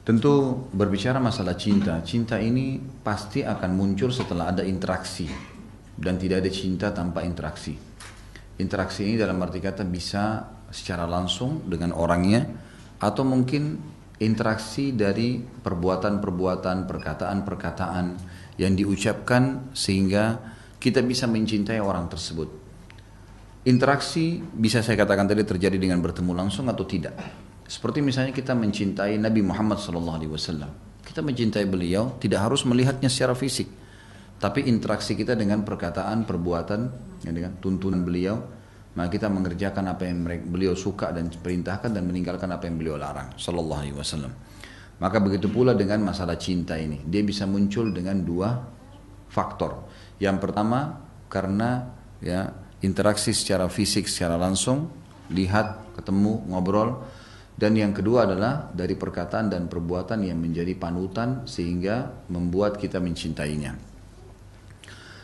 Tentu berbicara masalah cinta, cinta ini pasti akan muncul setelah ada interaksi dan tidak ada cinta tanpa interaksi. Interaksi ini dalam arti kata bisa secara langsung dengan orangnya atau mungkin interaksi dari perbuatan-perbuatan, perkataan-perkataan yang diucapkan sehingga kita bisa mencintai orang tersebut. Interaksi bisa saya katakan tadi terjadi dengan bertemu langsung atau tidak. Seperti misalnya kita mencintai Nabi Muhammad SAW. Kita mencintai beliau tidak harus melihatnya secara fisik. Tapi interaksi kita dengan perkataan, perbuatan, ya, dengan tuntunan beliau, maka kita mengerjakan apa yang beliau suka dan perintahkan dan meninggalkan apa yang beliau larang. Sallallahu Alaihi Wasallam. Maka begitu pula dengan masalah cinta ini. Dia bisa muncul dengan dua faktor. Yang pertama karena ya interaksi secara fisik, secara langsung, lihat, ketemu, ngobrol. Dan yang kedua adalah dari perkataan dan perbuatan yang menjadi panutan sehingga membuat kita mencintainya.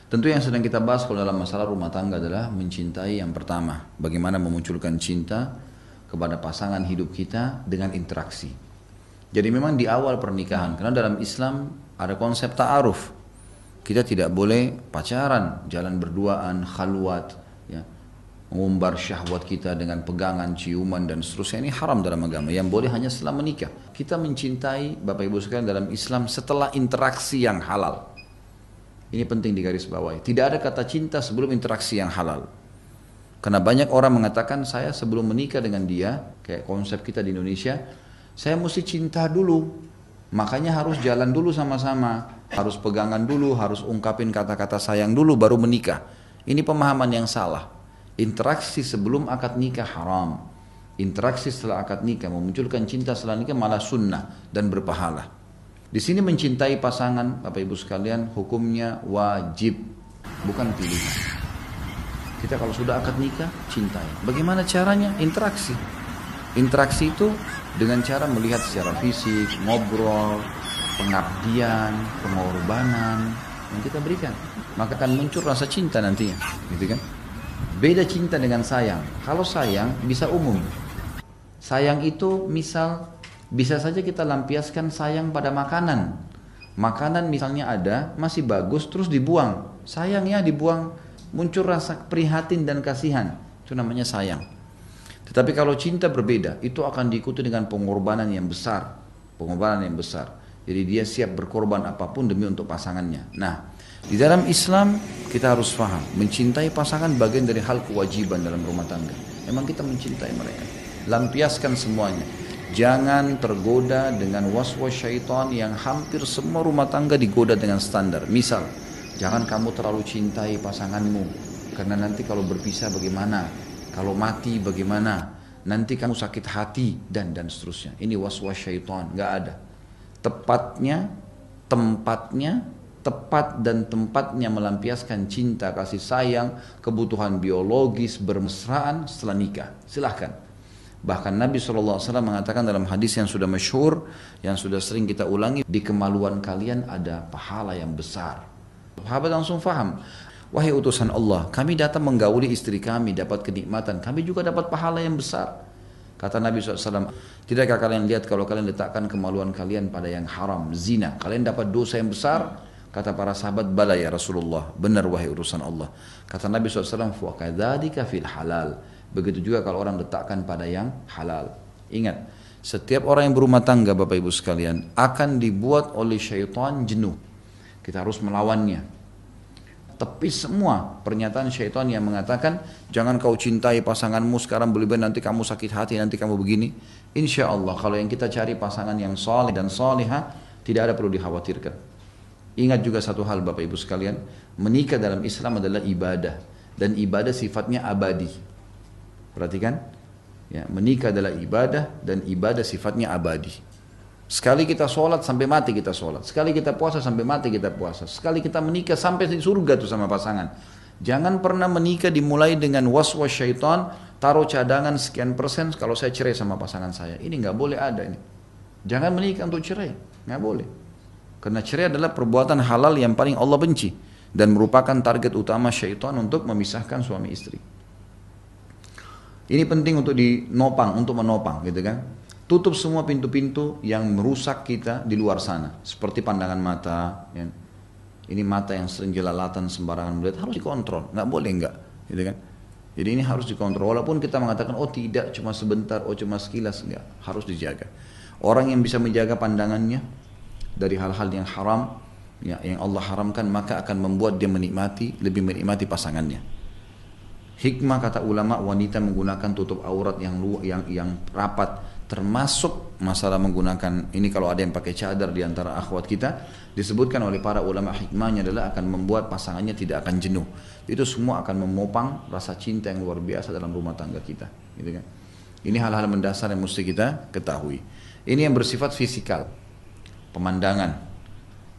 Tentu yang sedang kita bahas kalau dalam masalah rumah tangga adalah mencintai yang pertama. Bagaimana memunculkan cinta kepada pasangan hidup kita dengan interaksi. Jadi memang di awal pernikahan, karena dalam Islam ada konsep ta'aruf. Kita tidak boleh pacaran, jalan berduaan, khalwat, ya, mengumbar syahwat kita dengan pegangan, ciuman dan seterusnya. Ini haram dalam agama. Yang boleh hanya setelah menikah. Kita mencintai Bapak Ibu sekalian dalam Islam setelah interaksi yang halal. Ini penting digarisbawahi. Tidak ada kata cinta sebelum interaksi yang halal. Karena banyak orang mengatakan saya sebelum menikah dengan dia, kayak konsep kita di Indonesia, saya mesti cinta dulu. Makanya harus jalan dulu sama-sama. Harus pegangan dulu, harus ungkapin kata-kata sayang dulu baru menikah. Ini pemahaman yang salah. Interaksi sebelum akad nikah haram. Interaksi setelah akad nikah memunculkan cinta setelah nikah malah sunnah dan berpahala. Di sini mencintai pasangan, Bapak Ibu sekalian, hukumnya wajib, bukan pilihan. Kita kalau sudah akad nikah, cintai. Bagaimana caranya? Interaksi. Interaksi itu dengan cara melihat secara fisik, ngobrol, pengabdian, pengorbanan yang kita berikan. Maka akan muncul rasa cinta nantinya, gitu kan? Beda cinta dengan sayang. Kalau sayang bisa umum. Sayang itu misal bisa saja kita lampiaskan sayang pada makanan. Makanan misalnya ada, masih bagus terus dibuang. Sayangnya dibuang, muncul rasa prihatin dan kasihan. Itu namanya sayang. Tetapi kalau cinta berbeda, itu akan diikuti dengan pengorbanan yang besar. Pengorbanan yang besar. Jadi dia siap berkorban apapun demi untuk pasangannya. Nah, di dalam Islam kita harus paham, mencintai pasangan bagian dari hal kewajiban dalam rumah tangga. Memang kita mencintai mereka. Lampiaskan semuanya. Jangan tergoda dengan waswas syaitan yang hampir semua rumah tangga digoda dengan standar. Misal, jangan kamu terlalu cintai pasanganmu, karena nanti kalau berpisah bagaimana? Kalau mati bagaimana? Nanti kamu sakit hati dan seterusnya. Ini waswas syaitan, nggak ada. Tepat dan tempatnya melampiaskan cinta, kasih sayang, kebutuhan biologis, bermesraan setelah nikah. Silahkan. Bahkan Nabi SAW mengatakan dalam hadis yang sudah masyhur, yang sudah sering kita ulangi, di kemaluan kalian ada pahala yang besar. Sahabat langsung faham. Wahai utusan Allah, kami datang menggauli istri kami, dapat kenikmatan, kami juga dapat pahala yang besar. Kata Nabi SAW, tidakkah kalian lihat kalau kalian letakkan kemaluan kalian pada yang haram, zina, kalian dapat dosa yang besar? Kata para sahabat, bala ya Rasulullah, benar wahai utusan Allah. Kata Nabi SAW, وَكَذَلِكَ fil halal. Begitu juga kalau orang letakkan pada yang halal. Ingat, setiap orang yang berumah tangga Bapak Ibu sekalian akan dibuat oleh syaitan jenuh. Kita harus melawannya. Tepis semua pernyataan syaitan yang mengatakan jangan kau cintai pasanganmu sekarang, berlebihan nanti kamu sakit hati, nanti kamu begini. Insya Allah kalau yang kita cari pasangan yang saleh dan salihah, tidak ada perlu dikhawatirkan. Ingat juga satu hal Bapak Ibu sekalian, menikah dalam Islam adalah ibadah, dan ibadah sifatnya abadi. Perhatikan, ya, menikah adalah ibadah dan ibadah sifatnya abadi. Sekali kita sholat sampai mati kita sholat, sekali kita puasa sampai mati kita puasa, sekali kita menikah sampai di surga tuh sama pasangan. Jangan pernah menikah dimulai dengan waswas syaitan, taruh cadangan sekian persen kalau saya cerai sama pasangan saya. Ini nggak boleh ada ini. Jangan menikah untuk cerai, nggak boleh. Karena cerai adalah perbuatan halal yang paling Allah benci dan merupakan target utama syaitan untuk memisahkan suami istri. Ini penting untuk menopang gitu kan. Tutup semua pintu-pintu yang merusak kita di luar sana. Seperti pandangan mata. Ya. Ini mata yang sering jelalatan sembarangan melihat harus dikontrol. Nggak boleh nggak. Gitu kan? Jadi ini harus dikontrol. Walaupun kita mengatakan, oh tidak, cuma sebentar, oh cuma sekilas. Enggak. Harus dijaga. Orang yang bisa menjaga pandangannya dari hal-hal yang haram, ya, yang Allah haramkan, maka akan membuat dia lebih menikmati pasangannya. Hikmah kata ulama, wanita menggunakan tutup aurat yang rapat, termasuk masalah menggunakan ini kalau ada yang pakai cadar di antara akhwat kita, disebutkan oleh para ulama hikmahnya adalah akan membuat pasangannya tidak akan jenuh. Itu semua akan memopang rasa cinta yang luar biasa dalam rumah tangga kita, gitu kan? Ini hal-hal mendasar yang mesti kita ketahui. Ini yang bersifat fisikal, pemandangan.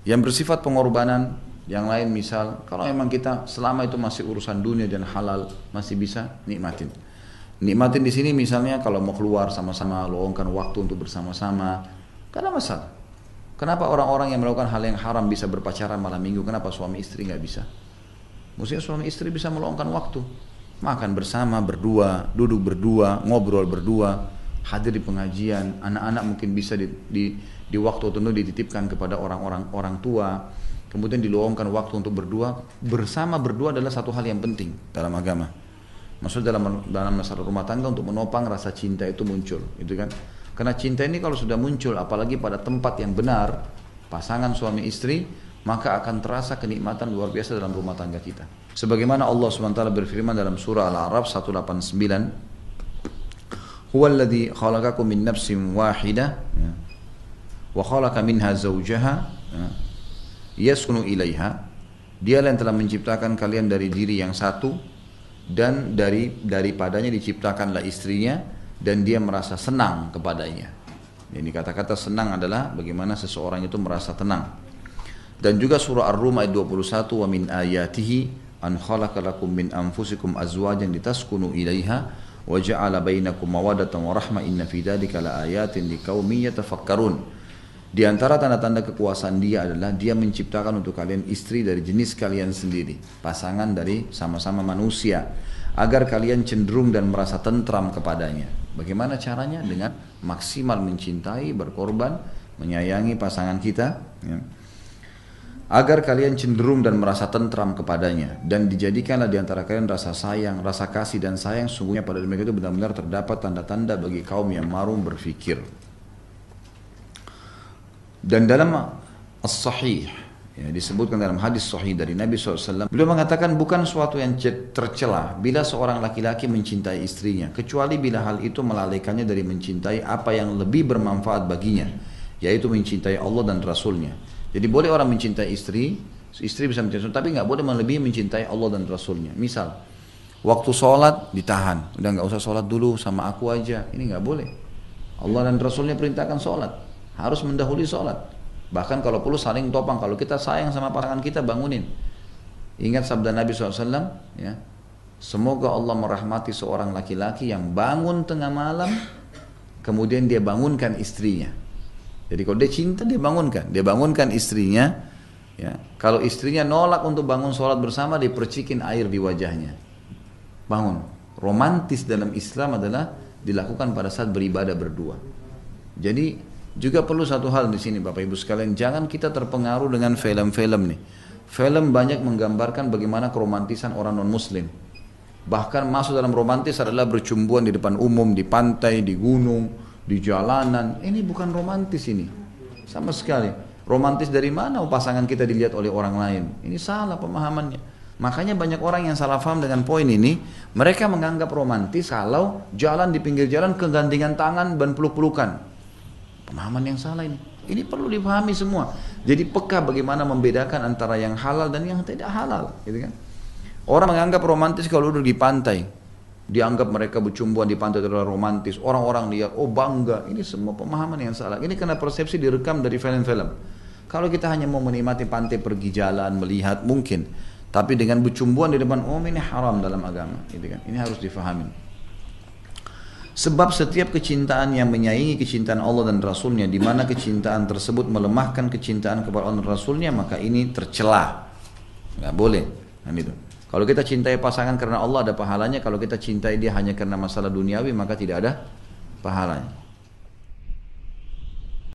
Yang bersifat pengorbanan, yang lain misal, kalau memang kita selama itu masih urusan dunia dan halal, masih bisa nikmatin. Nikmatin di sini misalnya kalau mau keluar sama-sama, luangkan waktu untuk bersama-sama, karena masalah. Kenapa orang-orang yang melakukan hal yang haram bisa berpacaran malam minggu? Kenapa suami istri nggak bisa? Mestinya suami istri bisa meluangkan waktu, makan bersama berdua, duduk berdua, ngobrol berdua, hadir di pengajian. Anak-anak mungkin bisa di waktu tertentu dititipkan kepada orang tua. Kemudian diluangkan waktu untuk berdua. Bersama berdua adalah satu hal yang penting dalam agama. Maksudnya dalam masalah rumah tangga untuk menopang rasa cinta itu muncul, gitu kan? Karena cinta ini kalau sudah muncul, apalagi pada tempat yang benar, pasangan suami istri, maka akan terasa kenikmatan luar biasa dalam rumah tangga kita. Sebagaimana Allah SWT berfirman dalam surah Al-A'raf 189, Huwallazi khalaqakum min nafsin wahidah, wa khalaqa minha zawjaha, yaskunu ilaiha. Dialah yang telah menciptakan kalian dari diri yang satu, dan daripadanya diciptakanlah istrinya, dan dia merasa senang kepadanya. Ini kata-kata senang adalah bagaimana seseorang itu merasa tenang. Dan juga surah Ar-Rum ayat 21, wa min ayatihi an khalaqa lakum min anfusikum azwajan litaskunu ilaiha wa ja'ala bainakum mawaddatan wa rahmah inna fi dzalika laayatin liqaumin yatafakkarun. Di antara tanda-tanda kekuasaan dia adalah dia menciptakan untuk kalian istri dari jenis kalian sendiri, pasangan dari sama-sama manusia, agar kalian cenderung dan merasa tentram kepadanya. Bagaimana caranya? Dengan maksimal mencintai, berkorban, menyayangi pasangan kita, ya, agar kalian cenderung dan merasa tentram kepadanya, dan dijadikanlah di antara kalian rasa sayang, rasa kasih dan sayang. Sungguhnya pada demikian itu benar-benar terdapat tanda-tanda bagi kaum yang marung berfikir. Dan dalam As-Sahih, ya, disebutkan dalam hadis sahih dari Nabi SAW, beliau mengatakan bukan suatu yang tercela bila seorang laki-laki mencintai istrinya, kecuali bila hal itu melalaikannya dari mencintai apa yang lebih bermanfaat baginya, yaitu mencintai Allah dan Rasulnya. Jadi boleh orang mencintai istri bisa mencintai, tapi nggak boleh melebihi mencintai Allah dan Rasulnya. Misal, waktu sholat ditahan, udah nggak usah sholat dulu, sama aku aja, ini nggak boleh. Allah dan Rasulnya perintahkan sholat, harus mendahului sholat. Bahkan kalau perlu saling topang, kalau kita sayang sama pasangan kita, bangunin. Ingat sabda Nabi SAW, ya, semoga Allah merahmati seorang laki-laki yang bangun tengah malam, kemudian dia bangunkan istrinya. Jadi kalau dia cinta, dia bangunkan istrinya. Ya. Kalau istrinya nolak untuk bangun sholat bersama, dia percikin air di wajahnya. Bangun. Romantis dalam Islam adalah dilakukan pada saat beribadah berdua. Jadi juga perlu satu hal di sini Bapak Ibu sekalian, jangan kita terpengaruh dengan film-film nih. Film banyak menggambarkan bagaimana keromantisan orang non-muslim. Bahkan masuk dalam romantis adalah bercumbuan di depan umum, di pantai, di gunung, di jalanan. Ini bukan romantis ini, sama sekali. Romantis dari mana pasangan kita dilihat oleh orang lain? Ini salah pemahamannya. Makanya banyak orang yang salah paham dengan poin ini. Mereka menganggap romantis kalau jalan di pinggir jalan kegandengan tangan dan peluk-pelukan. Pemahaman yang salah ini. Ini perlu dipahami semua. Jadi peka bagaimana membedakan antara yang halal dan yang tidak halal, gitu kan? Orang menganggap romantis kalau duduk di pantai, dianggap mereka bercumbuan di pantai adalah romantis. Orang-orang lihat, oh bangga. Ini semua pemahaman yang salah. Ini karena persepsi direkam dari film-film. Kalau kita hanya mau menikmati pantai, pergi jalan, melihat, mungkin. Tapi dengan bercumbuan di depan umum, ini haram dalam agama, gitu kan? Ini harus difahami. Sebab setiap kecintaan yang menyaingi kecintaan Allah dan Rasulnya, di mana kecintaan tersebut melemahkan kecintaan kepada Allah dan Rasulnya, maka ini tercela. Nggak boleh. Kan itu. Kalau kita cintai pasangan karena Allah ada pahalanya, kalau kita cintai dia hanya karena masalah duniawi maka tidak ada pahalanya.